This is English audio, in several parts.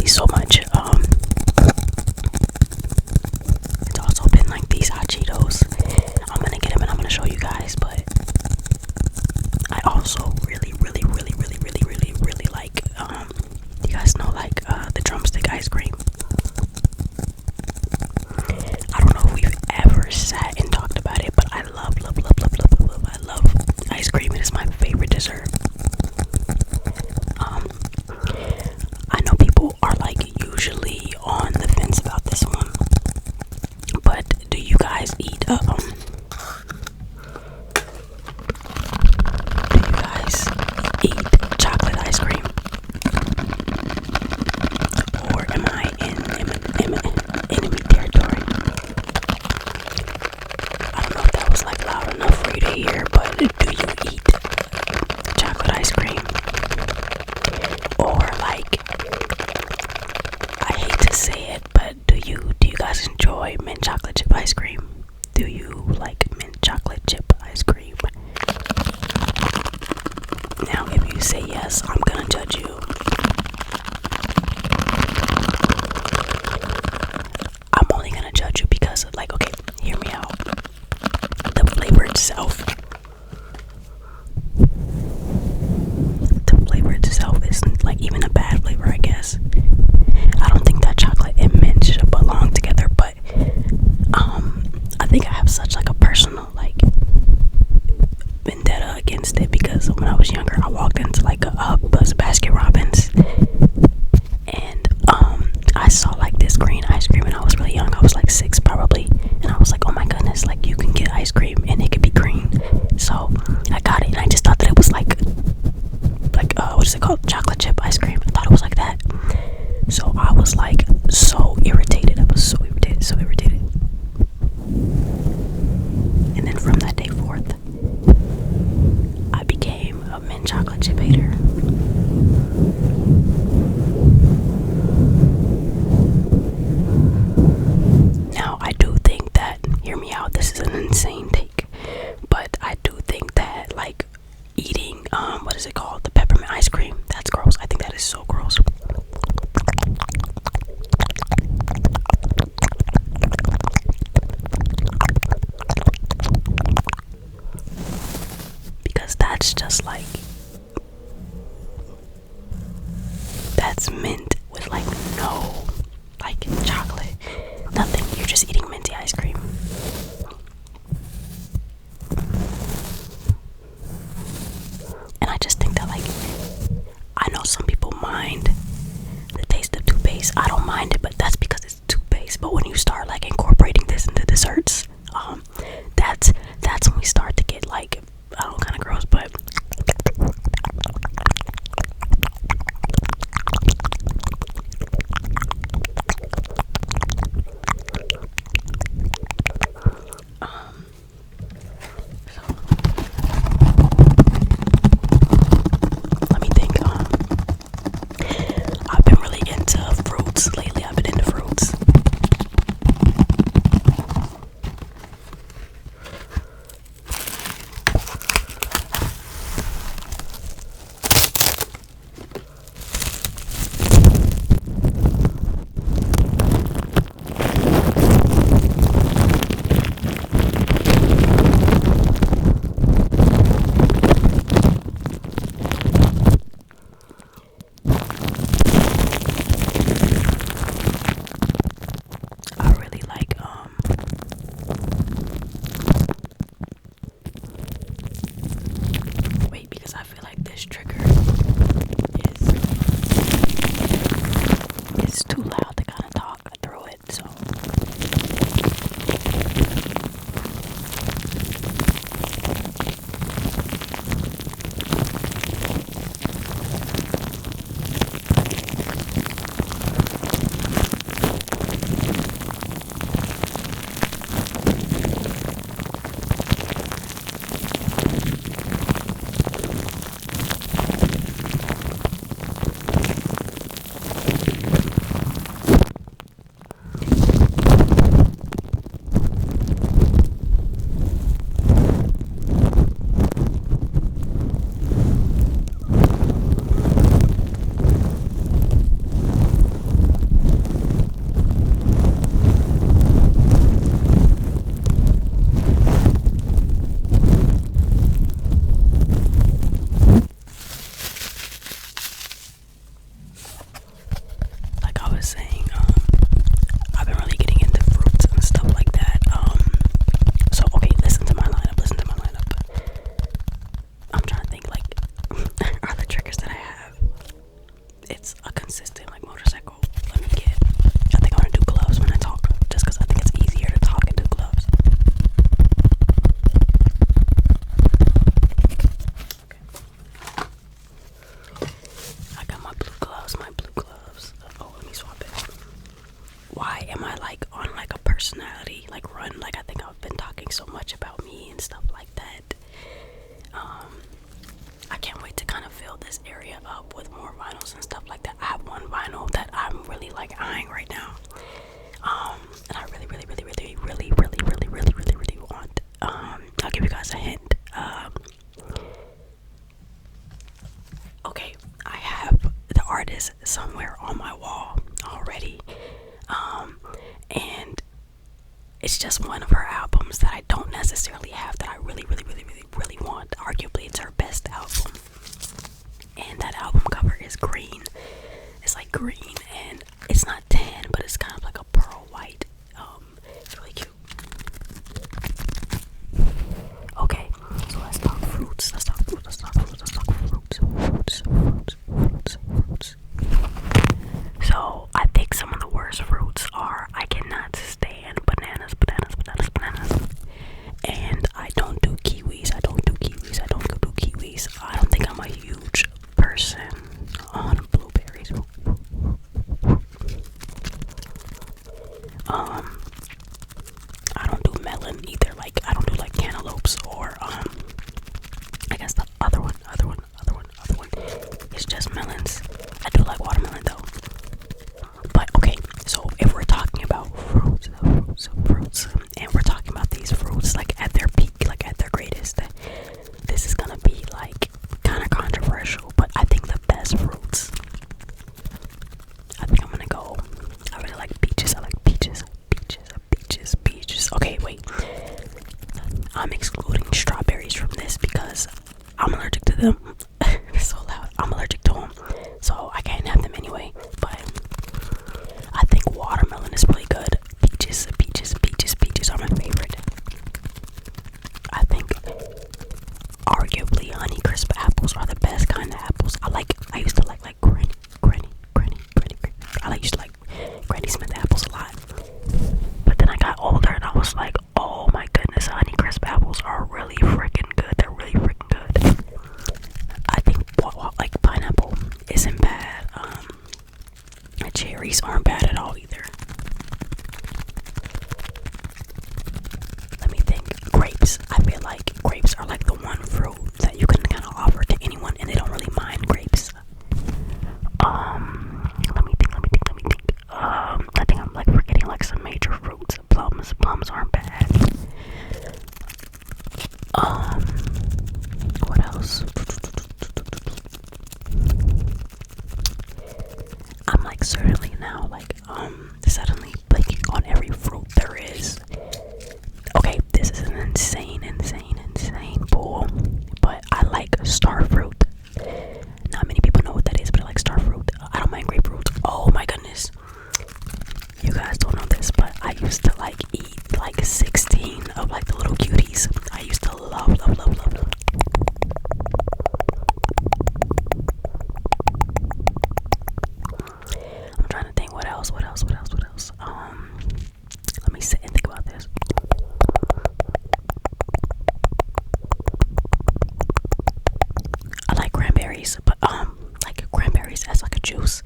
really so much. It's also been like these hot Cheetos. I'm gonna get them and I'm gonna show you guys, but I also really like, you guys know, like, the drumstick ice cream. I don't know if we've ever sat and talked about it, but I love I love ice cream. It is my favorite dessert. I know people are like usually on the fence about this one, but do you guys eat chocolate ice cream? Or am I in enemy territory? I don't know if that was like loud enough for you to hear, but do you eat chocolate ice cream? Or like, I hate to say it, but do you guys enjoy mint chocolate chip ice cream? Do you like mint chocolate chip ice cream? Now, if you say yes, I'm gonna judge you. I'm only gonna judge you because, like, okay, hear me out. The flavor itself. Isn't like even a bad flavor, I guess. I don't think that chocolate and mint should belong together, but I think I have such like a personal like vendetta against it because when I was younger, I walked into like a Baskin Robbins, and I saw like this green ice cream, and I was really young. I was like 6 probably, and I was like, oh my goodness, like you can get ice cream and it could be green. So I got it, and I just thought that it was like what is it called? Chocolate chip ice cream. I thought it was like that. So I was like so irritated. So irritated. And then from that day forth, I became a mint chocolate chip hater. Now, I do think that, hear me out, this is an insane take, but I do think that, like, eating, what is it called? The peppermint ice cream, that's gross. I think that is so gross. Because that's just like, that's mint with like no like chocolate, nothing. You're just eating minty ice cream. And I just think that, like, I know some people mind the taste of toothpaste. I don't mind it, but that's because it's toothpaste. But when you start like incorporating this into desserts, that's when we start to get like, I don't know, kind of gross, but let me think. I've been really into fruits lately. I've been into fruits. was saying, I've been really getting into fruits and stuff like that. So okay, listen to my lineup. I'm trying to think like other triggers that I have. It's a consistent like motorcycle. Let me get. I think I'm gonna do gloves when I talk, just because I think it's easier to talk and do gloves. I got my blue gloves. Oh, let me swap it. Why am I like on like a personality like run? Like I think I've been talking so much about me and stuff like that. I can't wait to kind of fill this area up with more vinyls and stuff like that. I have one vinyl that I'm really like eyeing right now. And I really want. I'll give you guys a hint. Okay, I have the artist somewhere on my wall already. And it's just one of her albums that I don't necessarily have that I really want. Arguably, it's her best album. And that album cover is green. It's like green, and it's not tan, but it's kind of like a pearl white. It's really cute. Okay, so let's talk fruits. So I think some of the worst fruits are I cannot stand bananas. And I don't do kiwis. I don't do kiwis. I don't think I'm a huge person on blueberries. I don't do melon either. Like I don't do like cantaloupes or I guess the other one is just melons. I do like watermelon though. But okay, so if we're talking about fruits, and we're talking about these fruits like at their peak, like at their greatest, this is gonna be like kind of controversial, but I think the best fruits, I think I'm gonna go, I really like peaches. Okay, wait, I'm excluding strawberries from this because I'm allergic to them. It's so loud. I'm allergic to them, so I can't have them anyway. But I think watermelon is really good. Peaches are my favorite. I think arguably Honeycrisp apples are the best kind of apples. I used to like Granny. I used to like Granny Smith apples a lot. But then I got older and I was like, oh my goodness, Honeycrisp apples are really freaking good. They're really freaking good. I think like pineapple isn't bad. Cherries aren't bad at all either. Let me think. Grapes. I feel like grapes are like the one fruit that you can kind of offer to anyone and they don't really mind grapes. Let me think. I think I'm like forgetting like some major fruits. Plums aren't bad. What else? I'm like suddenly blinking on every fruit there is. Okay, this is an insane pool, but I like star fruit. Not many people know what that is, but I like star fruit. I don't mind grapefruit. Oh my goodness, you guys don't know this, but I used to like eat like 16 of like the little cuties. I used to love. I'm trying to think what else. Let me sit and think about this. I like cranberries, but like cranberries as like a juice.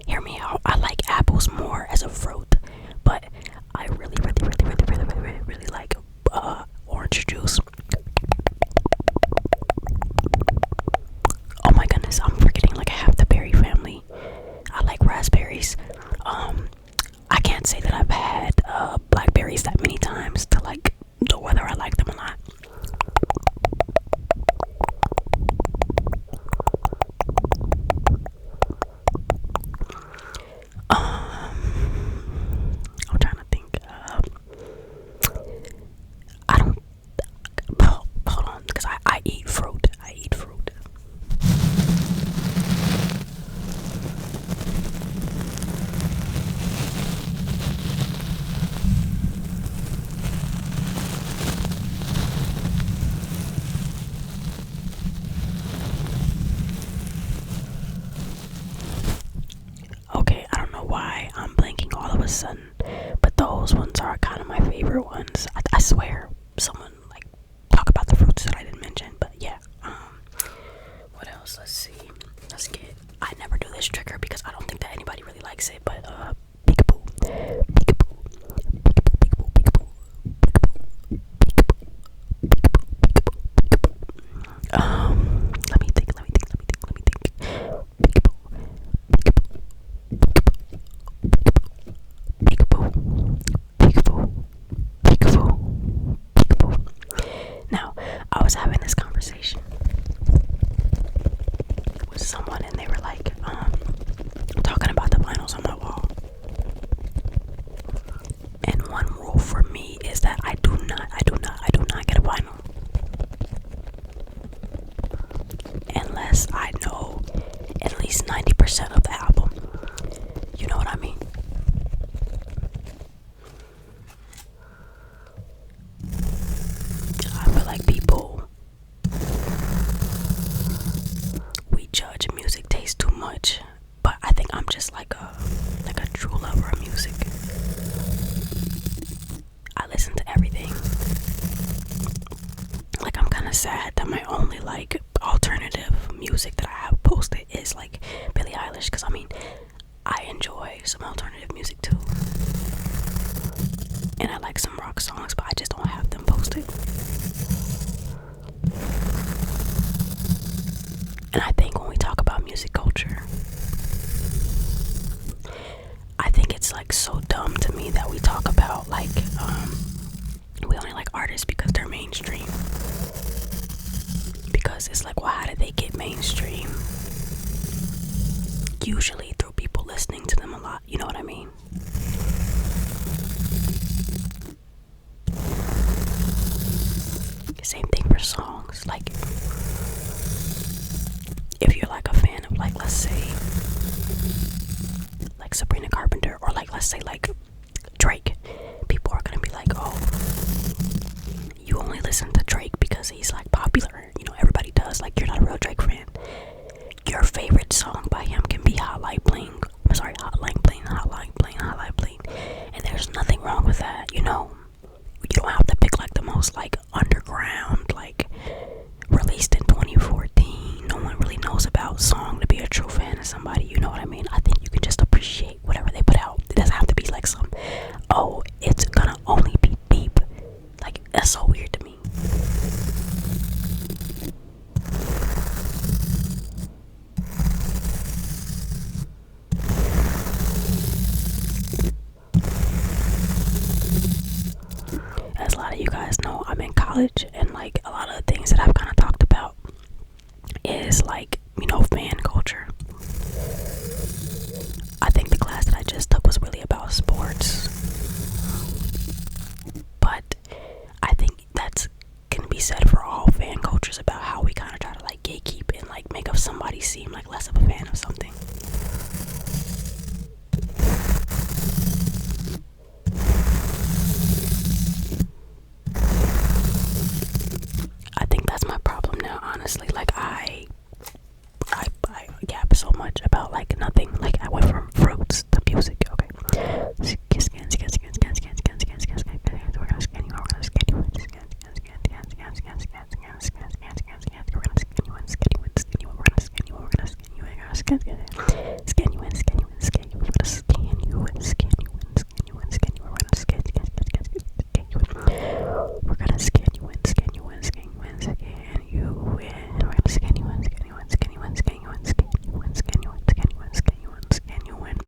Hear me out. I like apples more as a fruit, but I really like orange juice. Oh my goodness, I'm forgetting like half the berry family. I like raspberries. I can't say that I've had blackberries that many times to like know whether I like them or not. I'm trying to think. I don't. Hold on, because I eat fruit. for me is that I do not get a vinyl unless I know at least 90% of the album. You know what I mean? I feel like people, we judge music taste too much, but I think I'm just like a true lover of music. I listen to everything. Like, I'm kind of sad that my only like alternative music that I have posted is like Billie Eilish, because I mean, I enjoy some alternative music too, and I like some rock songs, but I just don't have them posted. And I think when we talk about music culture, I think it's like so dumb to me that we talk about like we only like artists because they're mainstream. Because it's like, well, how did they get mainstream? Usually through people listening to them a lot, you know what I mean? Same thing for songs. Like, if you're like a fan of like, let's say like Sabrina Carpenter, or like, let's say like Drake, people are gonna be like, oh, you only listen to Drake because he's like popular, you know, everybody does. Like, you're not a real Drake fan. Your favorite song by him can be Hotline Bling. I'm sorry, Hotline Bling, Hotline Bling, Hotline Bling. And there's nothing wrong with that, you know. You don't have to pick like the most like underground, like released in 2014, no one really knows about song to be a true fan of somebody, you know what I mean? I think you can just appreciate whatever they put out. It doesn't have to be like some, oh, it's gonna only be deep. Like, that's so weird to me. As a lot of you guys know, I'm in college, and like a lot of the things that I've kind of talked about is like